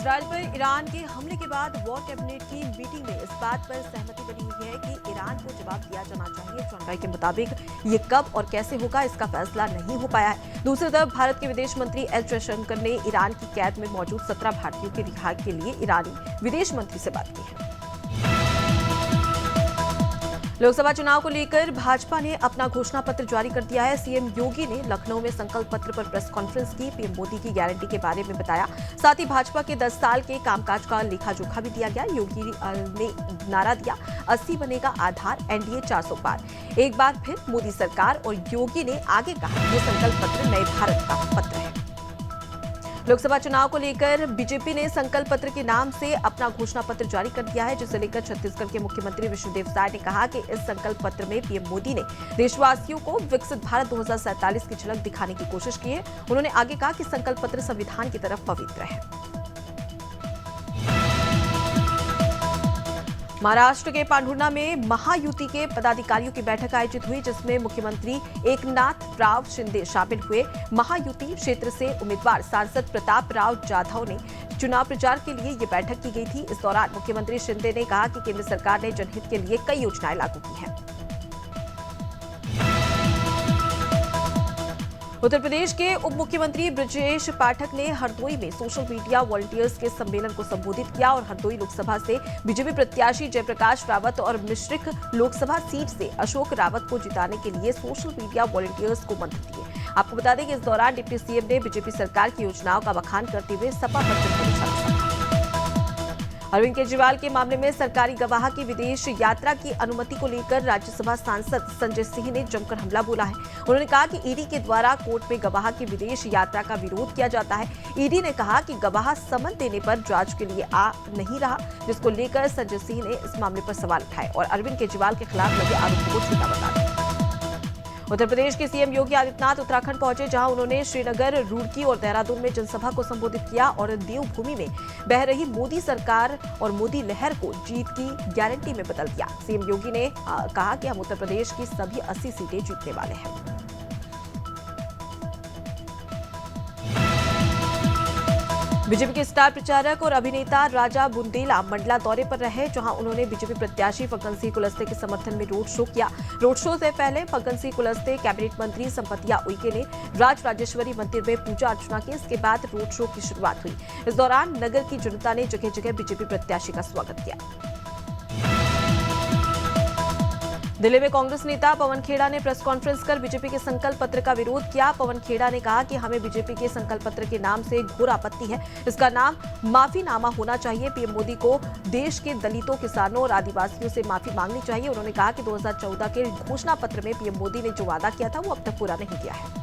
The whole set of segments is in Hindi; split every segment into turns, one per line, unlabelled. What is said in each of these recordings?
इजरायल पर ईरान के हमले के बाद वॉर कैबिनेट की मीटिंग में इस बात पर सहमति बनी हुई है कि ईरान को जवाब दिया जाना चाहिए। जानकारी के मुताबिक ये कब और कैसे होगा इसका फैसला नहीं हो पाया है। दूसरी तरफ भारत के विदेश मंत्री एस जयशंकर ने ईरान की कैद में मौजूद 17 भारतीयों के रिहाई के लिए ईरानी विदेश मंत्री से बात की है। लोकसभा चुनाव को लेकर भाजपा ने अपना घोषणा पत्र जारी कर दिया है। सीएम योगी ने लखनऊ में संकल्प पत्र पर प्रेस कॉन्फ्रेंस की, पीएम मोदी की गारंटी के बारे में बताया। साथ ही भाजपा के 10 साल के कामकाज का लेखा जोखा भी दिया गया। योगी ने नारा दिया, 80 बनेगा आधार, एनडीए 400 पार। एक बार फिर मोदी सरकार। और योगी ने आगे कहा, ये संकल्प पत्र नए भारत का पत्र है। लोकसभा चुनाव को लेकर बीजेपी ने संकल्प पत्र के नाम से अपना घोषणा पत्र जारी कर दिया है, जिसे लेकर छत्तीसगढ़ के मुख्यमंत्री विष्णुदेव साय ने कहा कि इस संकल्प पत्र में पीएम मोदी ने देशवासियों को विकसित भारत 2047 की झलक दिखाने की कोशिश की है। उन्होंने आगे कहा कि संकल्प पत्र संविधान की तरफ पवित्र है। महाराष्ट्र के पांढुर्णा में महायुति के पदाधिकारियों की बैठक आयोजित हुई, जिसमें मुख्यमंत्री एकनाथराव शिंदे शामिल हुए। महायुति क्षेत्र से उम्मीदवार सांसद प्रताप राव जाधव ने चुनाव प्रचार के लिए ये बैठक की गई थी। इस दौरान मुख्यमंत्री शिंदे ने कहा कि केंद्र सरकार ने जनहित के लिए कई योजनाएं लागू की हैं। उत्तर प्रदेश के उप मुख्यमंत्री ब्रजेश पाठक ने हरदोई में सोशल मीडिया वॉलंटियर्स के सम्मेलन को संबोधित किया और हरदोई लोकसभा से बीजेपी प्रत्याशी जयप्रकाश रावत और मिश्रिख लोकसभा सीट से अशोक रावत को जिताने के लिए सोशल मीडिया वॉलंटियर्स को मंत्र दिए। आपको बता दें कि इस दौरान डिप्टी सीएम ने बीजेपी सरकार की योजनाओं का बखान करते हुए सपा पर जमकर निशाना साधा। अरविंद केजरीवाल के मामले में सरकारी गवाह की विदेश यात्रा की अनुमति को लेकर राज्यसभा सांसद संजय सिंह ने जमकर हमला बोला है। उन्होंने कहा कि ईडी के द्वारा कोर्ट में गवाह की विदेश यात्रा का विरोध किया जाता है। ईडी ने कहा कि गवाह समन देने पर जांच के लिए आ नहीं रहा, जिसको लेकर संजय सिंह ने इस मामले पर सवाल उठाए और अरविंद केजरीवाल के खिलाफ लगे आरोपों को झूठा बताया। उत्तर प्रदेश के सीएम योगी आदित्यनाथ उत्तराखंड पहुंचे, जहां उन्होंने श्रीनगर, रुड़की और देहरादून में जनसभा को संबोधित किया और देवभूमि में बह रही मोदी सरकार और मोदी लहर को जीत की गारंटी में बदल दिया। सीएम योगी ने कहा कि हम उत्तर प्रदेश की सभी 80 सीटें जीतने वाले हैं। बीजेपी के स्टार प्रचारक और अभिनेता राजा बुंदेला मंडला दौरे पर रहे, जहां उन्होंने बीजेपी प्रत्याशी फग्गन सिंह कुलस्ते के समर्थन में रोड शो किया। रोड शो से पहले फग्गन सिंह कुलस्ते, कैबिनेट मंत्री संपतिया उइके ने राजराजेश्वरी मंदिर में पूजा अर्चना की। इसके बाद रोड शो की शुरुआत हुई। इस दौरान नगर की जनता ने जगह जगह बीजेपी प्रत्याशी का स्वागत किया। दिल्ली में कांग्रेस नेता पवन खेड़ा ने प्रेस कॉन्फ्रेंस कर बीजेपी के संकल्प पत्र का विरोध किया। पवन खेड़ा ने कहा कि हमें बीजेपी के संकल्प पत्र के नाम से घोर आपत्ति है। इसका नाम माफीनामा होना चाहिए। पीएम मोदी को देश के दलितों, किसानों और आदिवासियों से माफी मांगनी चाहिए। उन्होंने कहा कि 2014 के घोषणा पत्र में पीएम मोदी ने जो वादा किया था वो अब तक पूरा नहीं किया है।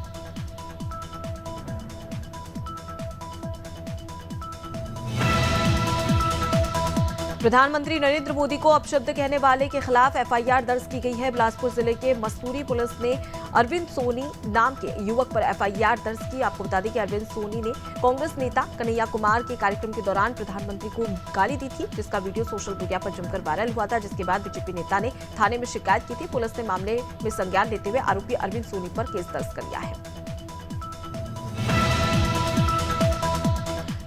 प्रधानमंत्री नरेंद्र मोदी को अपशब्द कहने वाले के खिलाफ एफआईआर दर्ज की गई है। बिलासपुर जिले के मस्तूरी पुलिस ने अरविंद सोनी नाम के युवक पर एफआईआर दर्ज की। आपको बता दें कि अरविंद सोनी ने कांग्रेस नेता कन्हैया कुमार के कार्यक्रम के दौरान प्रधानमंत्री को गाली दी थी, जिसका वीडियो सोशल मीडिया पर जमकर वायरल हुआ था। जिसके बाद बीजेपी नेता ने थाने में शिकायत की थी। पुलिस ने मामले में संज्ञान लेते हुए आरोपी अरविंद सोनी पर केस दर्ज कर लिया है।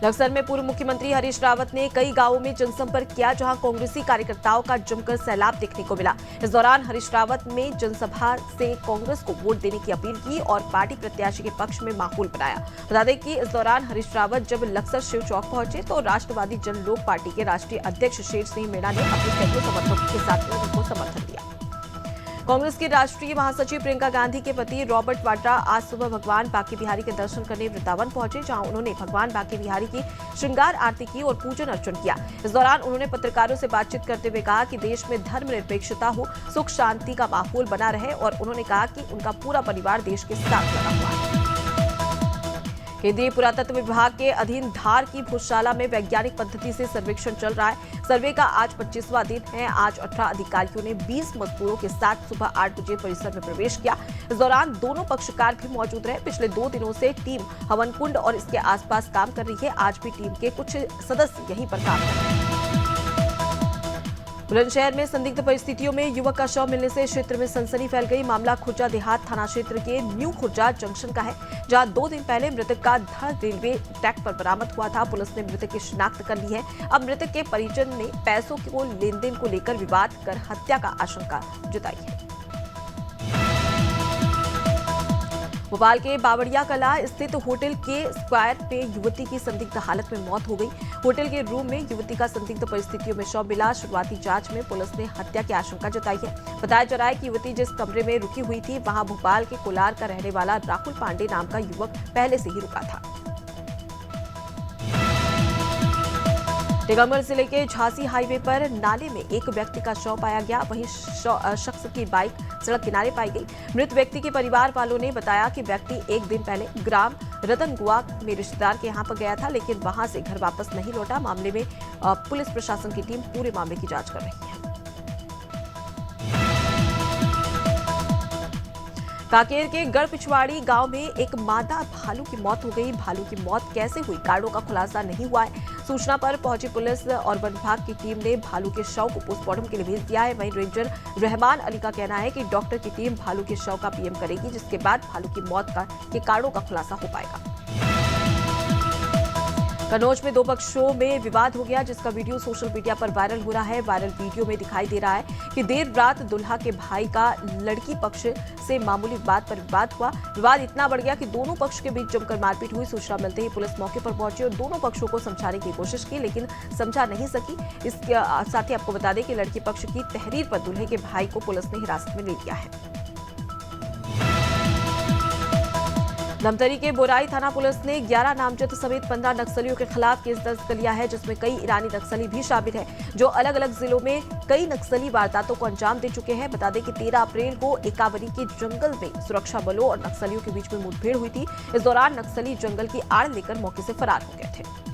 बक्सर में पूर्व मुख्यमंत्री हरीश रावत ने कई गांवों में जनसंपर्क किया, जहां कांग्रेसी कार्यकर्ताओं का जमकर सैलाब देखने को मिला। इस दौरान हरीश रावत ने जनसभा से कांग्रेस को वोट देने की अपील की और पार्टी प्रत्याशी के पक्ष में माहौल बनाया। बता दें कि इस दौरान हरीश रावत जब लक्सर शिव चौक पहुंचे तो राष्ट्रवादी जन लोक पार्टी के राष्ट्रीय अध्यक्ष शेर सिंह मीणा ने अपने सैकड़ों समर्थकों के साथ उनको समर्थन दिया। कांग्रेस की राष्ट्रीय महासचिव प्रियंका गांधी के पति रॉबर्ट वाड्रा आज सुबह भगवान बांके बिहारी के दर्शन करने वृंदावन पहुंचे, जहां उन्होंने भगवान बांके बिहारी की श्रृंगार आरती की और पूजन अर्चन किया। इस दौरान उन्होंने पत्रकारों से बातचीत करते हुए कहा कि देश में धर्मनिरपेक्षता हो, सुख शांति का माहौल बना रहे और उन्होंने कहा कि उनका पूरा परिवार देश के साथ लगा हुआ है। केंद्रीय पुरातत्व विभाग के अधीन धार की भोजशाला में वैज्ञानिक पद्धति से सर्वेक्षण चल रहा है। सर्वे का आज 25वां दिन है। आज 18 अधिकारियों ने 20 मजदूरों के साथ सुबह 8 बजे परिसर में प्रवेश किया। इस दौरान दोनों पक्षकार भी मौजूद रहे। पिछले 2 दिनों से टीम हवन कुंड और इसके आसपास काम कर रही है। आज भी टीम के कुछ सदस्य यहीं पर काम कर रहे हैं। बुलंदशहर में संदिग्ध परिस्थितियों में युवक का शव मिलने से क्षेत्र में सनसनी फैल गई। मामला खुर्जा देहात थाना क्षेत्र के न्यू खुर्जा जंक्शन का है, जहां 2 दिन पहले मृतक का धड़ रेलवे ट्रैक पर बरामद हुआ था। पुलिस ने मृतक की शिनाख्त कर ली है। अब मृतक के परिजन ने पैसों को लेन देन को लेकर विवाद कर हत्या का आशंका जताई है। भोपाल के बावड़िया कला स्थित होटल के स्क्वायर में युवती की संदिग्ध हालत में मौत हो गई। होटल के रूम में युवती का संदिग्ध परिस्थितियों में शव मिला। शुरुआती जांच में पुलिस ने हत्या की आशंका जताई है। बताया जा रहा है कि युवती जिस कमरे में रुकी हुई थी, वहां भोपाल के कोलार का रहने वाला राहुल पांडे नाम का युवक पहले से ही रुका था। टीकमगढ़ जिले के झांसी हाईवे पर नाले में एक व्यक्ति का शव पाया गया। वहीं शख्स की बाइक सड़क किनारे पाई गई। मृत व्यक्ति के परिवार वालों ने बताया कि व्यक्ति 1 दिन पहले ग्राम रतनगुआ में रिश्तेदार के यहां पर गया था, लेकिन वहां से घर वापस नहीं लौटा। मामले में पुलिस प्रशासन की टीम पूरे मामले की जांच कर रही है। कांकेर के गढ़ पिछवाड़ी गांव में एक मादा भालू की मौत हो गई। भालू की मौत कैसे हुई, कारणों का खुलासा नहीं हुआ है। सूचना पर पहुंची पुलिस और वन विभाग की टीम ने भालू के शव को पोस्टमार्टम के लिए भेज दिया है। वहीं रेंजर रहमान अली का कहना है कि डॉक्टर की टीम भालू के शव का पीएम करेगी, जिसके बाद भालू की मौत के कारणों का खुलासा हो पाएगा। कन्नौज में 2 पक्षों में विवाद हो गया, जिसका वीडियो सोशल मीडिया पर वायरल हो रहा है। वायरल वीडियो में दिखाई दे रहा है कि देर रात दुल्हा के भाई का लड़की पक्ष से मामूली बात पर विवाद हुआ। विवाद इतना बढ़ गया कि दोनों पक्ष के बीच जमकर मारपीट हुई। सूचना मिलते ही पुलिस मौके पर पहुंची और दोनों पक्षों को समझाने की कोशिश की, लेकिन समझा नहीं सकी। इसके साथ ही आपको बता दें कि लड़की पक्ष की तहरीर पर दूल्हे के भाई को पुलिस ने हिरासत में ले लिया है। धमतरी के बोराई थाना पुलिस ने 11 नामजद समेत 15 नक्सलियों के खिलाफ केस दर्ज कर लिया है, जिसमें कई ईरानी नक्सली भी शामिल हैं, जो अलग अलग जिलों में कई नक्सली वारदातों को अंजाम दे चुके हैं। बता दें कि 13 अप्रैल को एकावरी के जंगल में सुरक्षा बलों और नक्सलियों के बीच में मुठभेड़ हुई थी। इस दौरान नक्सली जंगल की आड़ लेकर मौके से फरार हो गए थे।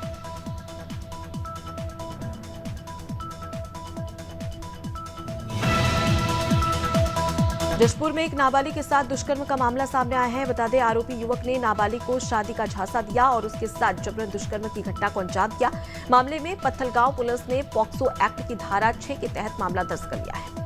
जशपुर में एक नाबालिग के साथ दुष्कर्म का मामला सामने आया है। बता दें, आरोपी युवक ने नाबालिग को शादी का झांसा दिया और उसके साथ जबरन दुष्कर्म की घटना को अंजाम दिया। मामले में पत्थलगांव पुलिस ने पॉक्सो एक्ट की धारा 6 के तहत मामला दर्ज कर लिया है।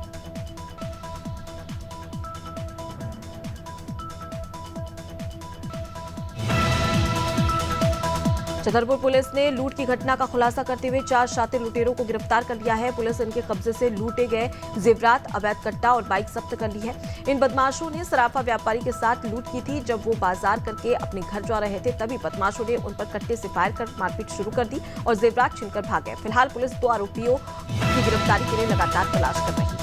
छतरपुर पुलिस ने लूट की घटना का खुलासा करते हुए 4 शातिर लुटेरों को गिरफ्तार कर लिया है। पुलिस इनके कब्जे से लूटे गए जेवरात, अवैध कट्टा और बाइक जब्त कर ली है। इन बदमाशों ने सराफा व्यापारी के साथ लूट की थी। जब वो बाजार करके अपने घर जा रहे थे, तभी बदमाशों ने उन पर कट्टे से फायर कर मारपीट शुरू कर दी और जेवरात छीनकर भाग गए। फिलहाल पुलिस 2 आरोपियों की गिरफ्तारी के लिए लगातार तलाश कर रही है।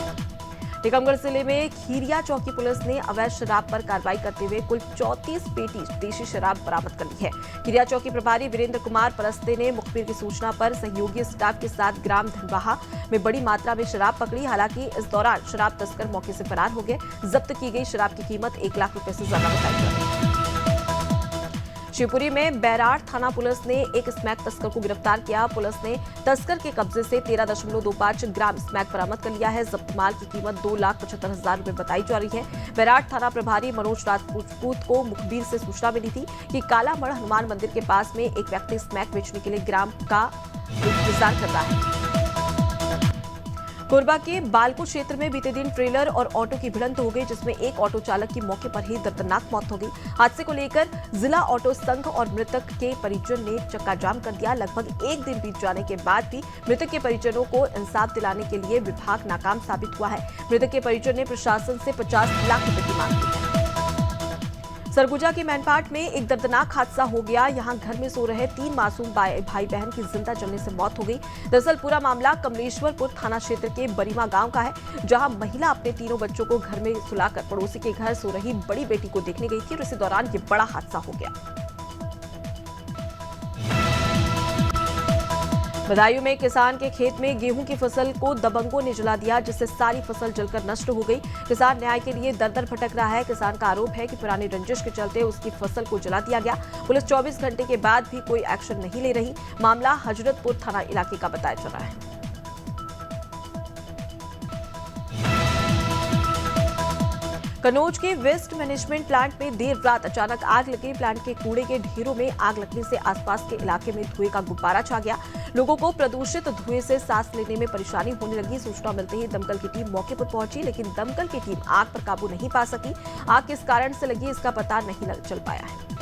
टीकमगढ़ जिले में खीरिया चौकी पुलिस ने अवैध शराब पर कार्रवाई करते हुए कुल 34 पेटी देशी शराब बरामद कर ली है। खीरिया चौकी प्रभारी वीरेंद्र कुमार परस्ते ने मुखबिर की सूचना पर सहयोगी स्टाफ के साथ ग्राम धनवाहा में बड़ी मात्रा में शराब पकड़ी। हालांकि इस दौरान शराब तस्कर मौके से फरार हो गए। जब्त की गई शराब की कीमत 1 लाख रुपए से ज्यादा बताई जा रही है। शिवपुरी में बैराड़ थाना पुलिस ने एक स्मैक तस्कर को गिरफ्तार किया। पुलिस ने तस्कर के कब्जे से 13.25 ग्राम स्मैक बरामद कर लिया है। जब्त माल की कीमत 2,75,000 रुपए बताई जा रही है। बैराड़ थाना प्रभारी मनोज राजपूत को मुखबिर से सूचना मिली थी कि कालामढ़ हनुमान मंदिर के पास में एक व्यक्ति स्मैक बेचने के लिए ग्राम का इंतजार कर रहा है। कोरबा के बालको क्षेत्र में बीते दिन ट्रेलर और ऑटो की भिड़ंत हो गई, जिसमें एक ऑटो चालक की मौके पर ही दर्दनाक मौत हो गई। हादसे को लेकर जिला ऑटो संघ और मृतक के परिजन ने चक्का जाम कर दिया। लगभग 1 दिन बीत जाने के बाद भी मृतक के परिजनों को इंसाफ दिलाने के लिए विभाग नाकाम साबित हुआ है। मृतक के परिजन ने प्रशासन से 50 लाख रुपए की मांग की है। सरगुजा के मैनपाट में एक दर्दनाक हादसा हो गया। यहां घर में सो रहे 3 मासूम भाई बहन की जिंदा जलने से मौत हो गई। दरअसल पूरा मामला कमलेश्वरपुर थाना क्षेत्र के बरीमा गांव का है, जहां महिला अपने तीनों बच्चों को घर में सुलाकर पड़ोसी के घर सो रही बड़ी बेटी को देखने गई थी और इसी दौरान ये बड़ा हादसा हो गया। बदायूं में किसान के खेत में गेहूं की फसल को दबंगों ने जला दिया, जिससे सारी फसल जलकर नष्ट हो गई। किसान न्याय के लिए दर-दर भटक रहा है। किसान का आरोप है कि पुरानी रंजिश के चलते उसकी फसल को जला दिया गया। पुलिस 24 घंटे के बाद भी कोई एक्शन नहीं ले रही। मामला हजरतपुर थाना इलाके का बताया जा रहा है। कन्नौज के वेस्ट मैनेजमेंट प्लांट में देर रात अचानक आग लगी। प्लांट के कूड़े के ढेरों में आग लगने से आसपास के इलाके में धुएं का गुब्बारा छा गया। लोगों को प्रदूषित धुएं से सांस लेने में परेशानी होने लगी। सूचना मिलते ही दमकल की टीम मौके पर पहुंची, लेकिन दमकल की टीम आग पर काबू नहीं पा सकी। आग किस कारण से लगी इसका पता नहीं चल पाया है।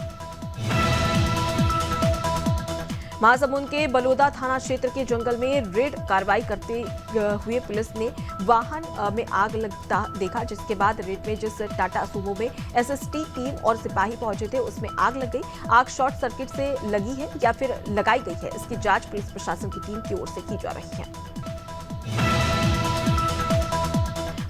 महासमुंद के बलोदा थाना क्षेत्र के जंगल में रेड कार्रवाई करते हुए पुलिस ने वाहन में आग लगता देखा, जिसके बाद रेड में जिस टाटा सूमो में एसएसटी टीम और सिपाही पहुंचे थे उसमें आग लग गई। आग शॉर्ट सर्किट से लगी है या फिर लगाई गई है, इसकी जांच पुलिस प्रशासन की टीम की ओर से की जा रही है।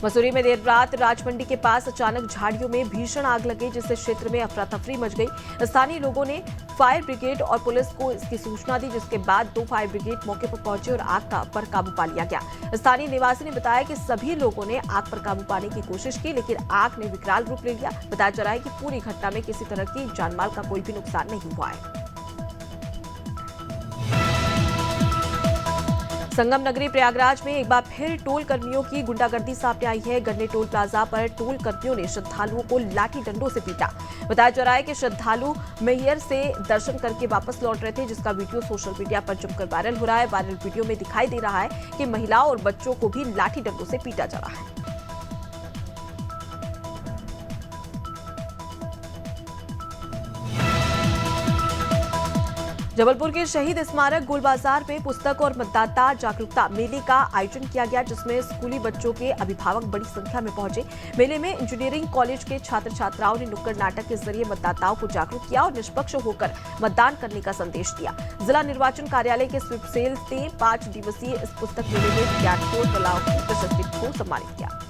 मसूरी में देर रात राजमंडी के पास अचानक झाड़ियों में भीषण आग लगी, जिससे क्षेत्र में अफरा तफरी मच गई। स्थानीय लोगों ने फायर ब्रिगेड और पुलिस को इसकी सूचना दी, जिसके बाद 2 फायर ब्रिगेड मौके पर पहुंचे और आग पर काबू पा लिया गया। स्थानीय निवासी ने बताया कि सभी लोगों ने आग पर काबू पाने की कोशिश की, लेकिन आग ने विकराल रूप ले लिया। बताया जा रहा है कि पूरी घटना में किसी तरह की जानमाल का कोई भी नुकसान नहीं हुआ है। संगम नगरी प्रयागराज में एक बार फिर टोल कर्मियों की गुंडागर्दी सामने आई है। गन्ने टोल प्लाजा पर टोल कर्मियों ने श्रद्धालुओं को लाठी डंडों से पीटा। बताया जा रहा है कि श्रद्धालु मैहर से दर्शन करके वापस लौट रहे थे, जिसका वीडियो सोशल मीडिया पर जमकर वायरल हो रहा है। वायरल वीडियो में दिखाई दे रहा है कि महिलाओं और बच्चों को भी लाठी डंडों से पीटा जा रहा है। जबलपुर के शहीद स्मारक गोल बाजार में पुस्तक और मतदाता जागरूकता मेले का आयोजन किया गया, जिसमें स्कूली बच्चों के अभिभावक बड़ी संख्या में पहुंचे। मेले में इंजीनियरिंग कॉलेज के छात्र छात्राओं ने नुक्कड़ नाटक के जरिए मतदाताओं को जागरूक किया और निष्पक्ष होकर मतदान करने का संदेश दिया। जिला निर्वाचन कार्यालय के स्वीप सेल ने 5 दिवसीय इस पुस्तक मेले में विद्यार्थियों और कलाओं की प्रशस्ति को सम्मानित किया।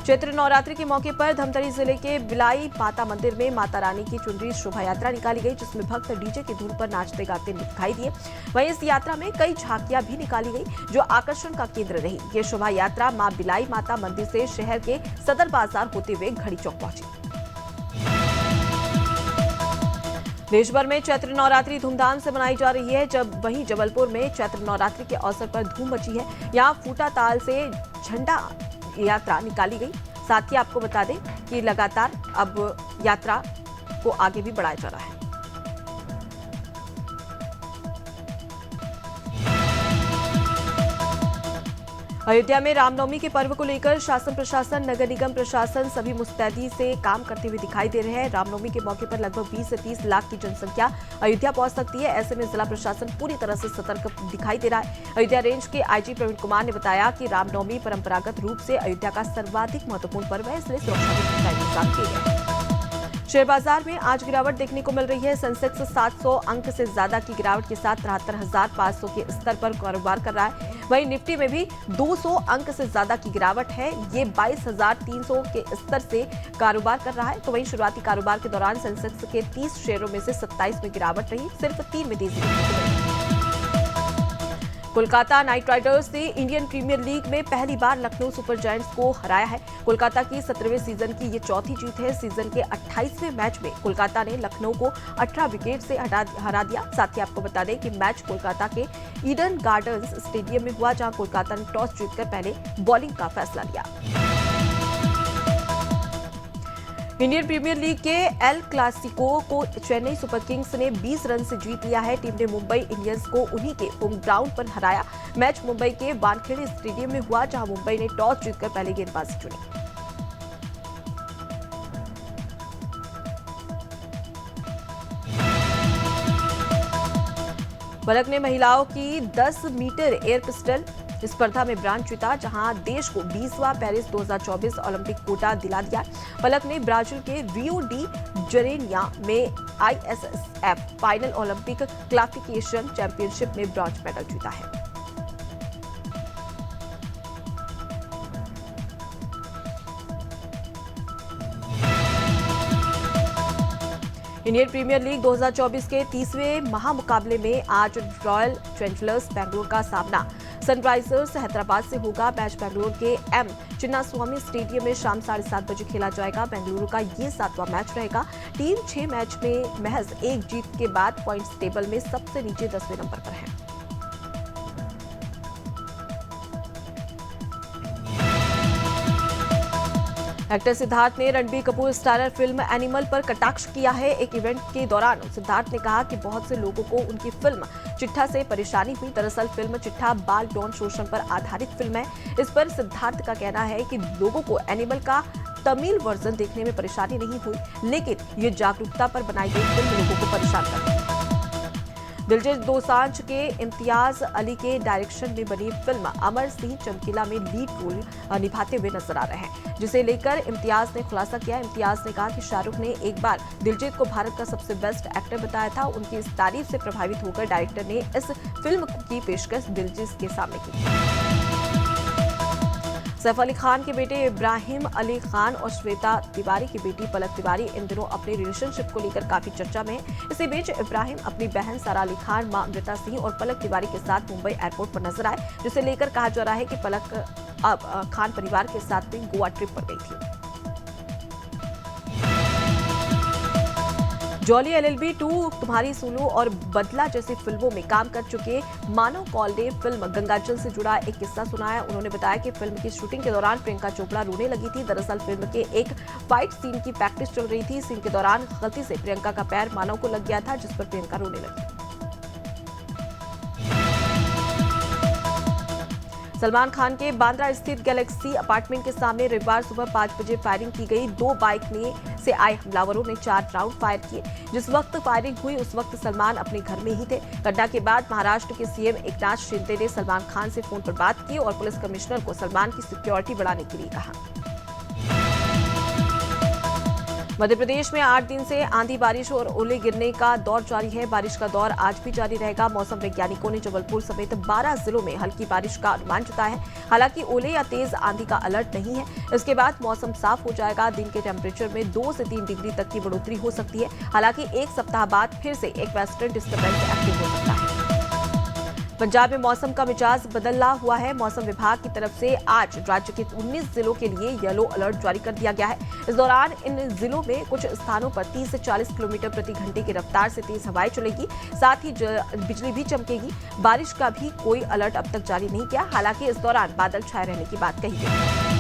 चैत्र नवरात्रि के मौके पर धमतरी जिले के बिलाई माता मंदिर में माता रानी की चुनरी शोभा यात्रा निकाली गई, जिसमें भक्त डीजे की धुन पर नाचते गाते दिखाई दिए। वहीं इस यात्रा में कई झांकियां भी निकाली गई, जो आकर्षण का केंद्र रही। ये शोभा यात्रा मां बिलाई माता मंदिर से शहर के सदर बाजार होते हुए घड़ी चौक पहुंची। देश भर में चैत्र नवरात्रि धूमधाम से मनाई जा रही है, वहीं जबलपुर में चैत्र नवरात्रि के अवसर पर धूम मची है। यहाँ फूटा ताल से झंडा यात्रा निकाली गई। साथ ही आपको बता दें कि लगातार अब यात्रा को आगे भी बढ़ाया जा रहा है। अयोध्या में रामनवमी के पर्व को लेकर शासन प्रशासन, नगर निगम प्रशासन सभी मुस्तैदी से काम करते हुए दिखाई दे रहे हैं। रामनवमी के मौके पर लगभग 20 से 30 लाख की जनसंख्या अयोध्या पहुंच सकती है। ऐसे में जिला प्रशासन पूरी तरह से सतर्क दिखाई दे रहा है। अयोध्या रेंज के आईजी प्रवीण कुमार ने बताया कि रामनवमी परंपरागत रूप से अयोध्या का सर्वाधिक महत्वपूर्ण पर्व है, इसलिए सुरक्षा के पुख्ता इंतजाम किए गए हैं। शेयर बाजार में आज गिरावट देखने को मिल रही है। सेंसेक्स 700 अंक से ज्यादा की गिरावट के साथ 73,500 के स्तर पर कारोबार कर रहा है। वहीं निफ्टी में भी 200 अंक से ज्यादा की गिरावट है, ये 22,300 के स्तर से कारोबार कर रहा है। तो वहीं शुरुआती कारोबार के दौरान सेंसेक्स के 30 शेयरों में से 27 में गिरावट रही, सिर्फ 3 में तेजी देखने को मिली। कोलकाता नाइट राइडर्स ने इंडियन प्रीमियर लीग में पहली बार लखनऊ सुपर जायंट्स को हराया है। कोलकाता की 17वें सीजन की ये चौथी जीत है। सीजन के 28वें मैच में कोलकाता ने लखनऊ को 18 विकेट से हरा दिया। साथ ही आपको बता दें कि मैच कोलकाता के ईडन गार्डन्स स्टेडियम में हुआ, जहां कोलकाता ने टॉस जीतकर पहले बॉलिंग का फैसला लिया। इंडियन प्रीमियर लीग के एल क्लासिको को चेन्नई सुपर किंग्स ने 20 रन से जीत लिया है। टीम ने मुंबई इंडियंस को उन्हीं के होम ग्राउंड पर हराया। मैच मुंबई के वानखेड़े स्टेडियम में हुआ, जहां मुंबई ने टॉस जीतकर पहले गेंदबाजी चुनी। पलक ने महिलाओं की 10 मीटर एयर पिस्टल स्पर्धा में ब्रांज जीता, जहां देश को 20वां पेरिस 2024 ओलंपिक कोटा दिला दिया। पलक ने ब्राजील के रियो डी जनेरियो में ISSF final Olympic classification championship में ब्रॉन्ज मेडल जीता है। इंडियन प्रीमियर लीग 2024 के 30वें महामुकाबले में आज रॉयल चैलेंजर्स बेंगलुरु का सामना सनराइजर्स हैदराबाद से होगा। मैच बेंगलुरु के एम चिन्नास्वामी स्टेडियम में शाम 7:30 बजे खेला जाएगा। बेंगलुरु का ये 7वां मैच रहेगा। टीम 6 मैच में महज 1 जीत के बाद पॉइंट्स टेबल में सबसे नीचे 10वें नंबर पर है। एक्टर सिद्धार्थ ने Ranbir Kapoor starrer film animal पर कटाक्ष किया है। एक इवेंट के दौरान सिद्धार्थ ने कहा कि बहुत से लोगों को उनकी फिल्म चिट्ठा से परेशानी हुई। दरअसल फिल्म चिट्ठा बाल यौन शोषण पर आधारित फिल्म है। इस पर सिद्धार्थ का कहना है कि लोगों को एनिमल का तमिल वर्जन देखने में परेशानी नहीं हुई, लेकिन ये जागरूकता पर बनाई गई फिल्म लोगों को परेशान करती है। दिलजीत दोसांझ के इम्तियाज अली के डायरेक्शन में बनी फिल्म अमर सिंह चमकीला में लीड रोल निभाते हुए नजर आ रहे हैं, जिसे लेकर इम्तियाज ने खुलासा किया। इम्तियाज ने कहा कि शाहरुख ने एक बार दिलजीत को भारत का सबसे बेस्ट एक्टर बताया था। उनकी इस तारीफ से प्रभावित होकर डायरेक्टर ने इस फिल्म की पेशकश दिलजीत के सामने की। सैफ अली खान के बेटे इब्राहिम अली खान और श्वेता तिवारी की बेटी पलक तिवारी इन दिनों अपने रिलेशनशिप को लेकर काफी चर्चा में है। इसी बीच इब्राहिम अपनी बहन सारा अली खान, मां अमृता सिंह और पलक तिवारी के साथ मुंबई एयरपोर्ट पर नजर आए, जिसे लेकर कहा जा रहा है कि पलक अब खान परिवार के साथ में गोवा ट्रिप पर गई थी। जॉली LLB 2, तुम्हारी सुनो और बदला जैसी फिल्मों में काम कर चुके मानव कौल ने फिल्म गंगाजल से जुड़ा एक किस्सा सुनाया। उन्होंने बताया कि फिल्म की शूटिंग के दौरान प्रियंका चोपड़ा रोने लगी थी। दरअसल फिल्म के एक फाइट सीन की प्रैक्टिस चल रही थी। सीन के दौरान गलती से प्रियंका का पैर मानव को लग गया था, जिस पर प्रियंका रोने लगी। सलमान खान के बांद्रा स्थित गैलेक्सी अपार्टमेंट के सामने रविवार सुबह 5 बजे फायरिंग की गई। 2 बाइक से आए हमलावरों ने 4 राउंड फायर किए। जिस वक्त फायरिंग हुई उस वक्त सलमान अपने घर में ही थे। घटना के बाद महाराष्ट्र के सीएम एकनाथ शिंदे ने सलमान खान से फोन पर बात की और पुलिस कमिश्नर को सलमान की सिक्योरिटी बढ़ाने के लिए कहा। मध्य प्रदेश में 8 दिन से आंधी बारिश और ओले गिरने का दौर जारी है। बारिश का दौर आज भी जारी रहेगा। मौसम वैज्ञानिकों ने जबलपुर समेत 12 जिलों में हल्की बारिश का अनुमान जताया है। हालांकि ओले या तेज आंधी का अलर्ट नहीं है। इसके बाद मौसम साफ हो जाएगा। दिन के टेम्परेचर में 2 से 3 डिग्री तक की बढ़ोतरी हो सकती है। हालांकि एक सप्ताह बाद फिर से एक वेस्टर्न डिस्टर्बेंस एक्टिव हो सकता है। पंजाब में मौसम का मिजाज बदला हुआ है। मौसम विभाग की तरफ से आज राज्य के 19 जिलों के लिए येलो अलर्ट जारी कर दिया गया है। इस दौरान इन जिलों में कुछ स्थानों पर 30 से 40 किलोमीटर प्रति घंटे की रफ्तार से तेज हवाएं चलेगी। साथ ही बिजली भी चमकेगी। बारिश का भी कोई अलर्ट अब तक जारी नहीं किया। हालांकि इस दौरान बादल छाए रहने की बात कही गई है।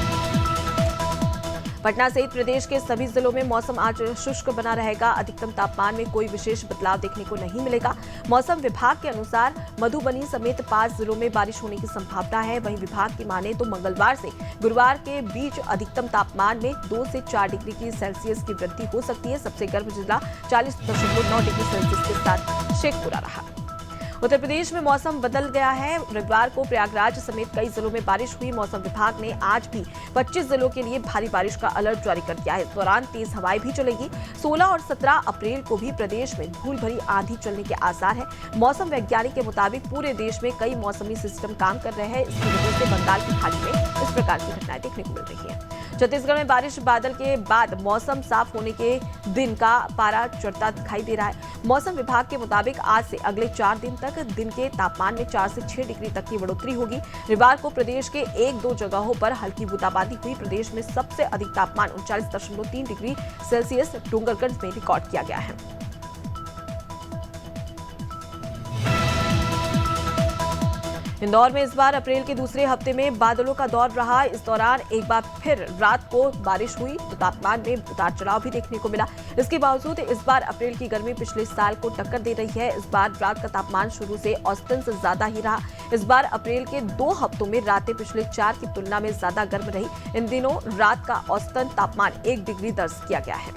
पटना सहित प्रदेश के सभी जिलों में मौसम आज शुष्क बना रहेगा। अधिकतम तापमान में कोई विशेष बदलाव देखने को नहीं मिलेगा। मौसम विभाग के अनुसार मधुबनी समेत 5 जिलों में बारिश होने की संभावना है। वहीं विभाग की माने तो मंगलवार से गुरुवार के बीच अधिकतम तापमान में 2 से 4 डिग्री की सेल्सियस की वृद्धि हो सकती है। सबसे गर्म जिला 40.9 डिग्री सेल्सियस के साथ शेखपुरा रहा। उत्तर प्रदेश में मौसम बदल गया है। रविवार को प्रयागराज समेत कई जिलों में बारिश हुई। मौसम विभाग ने आज भी 25 जिलों के लिए भारी बारिश का अलर्ट जारी कर दिया है। इस दौरान तेज हवाएं भी चलेगी। 16 और 17 अप्रैल को भी प्रदेश में धूल भरी आंधी चलने के आसार है। मौसम वैज्ञानिक के मुताबिक पूरे देश में कई मौसमी सिस्टम काम कर रहे हैं। इसकी वजह से बंगाल की खाड़ी में इस प्रकार की घटनाएं देखने को मिल रही है। छत्तीसगढ़ में बारिश बादल के बाद मौसम साफ होने के दिन का पारा चढ़ता दिखाई दे रहा है। मौसम विभाग के मुताबिक आज से अगले 4 दिन तक दिन के तापमान में 4 से 6 डिग्री तक की बढ़ोतरी होगी। रविवार को प्रदेश के 1-2 जगहों पर हल्की बूंदाबांदी हुई। प्रदेश में सबसे अधिक तापमान 39.3 डिग्री सेल्सियस डूंगरगंज में रिकॉर्ड किया गया है। इंदौर में इस बार अप्रैल के दूसरे हफ्ते में बादलों का दौर रहा। इस दौरान एक बार फिर रात को बारिश हुई तो तापमान में उतार चढ़ाव भी देखने को मिला। इसके बावजूद इस बार अप्रैल की गर्मी पिछले साल को टक्कर दे रही है। इस बार रात का तापमान शुरू से औसतन से ज्यादा ही रहा। इस बार अप्रैल के 2 हफ्तों में रातें पिछले 4 की तुलना में ज्यादा गर्म रही। इन दिनों रात का औसतन तापमान 1 डिग्री दर्ज किया गया है।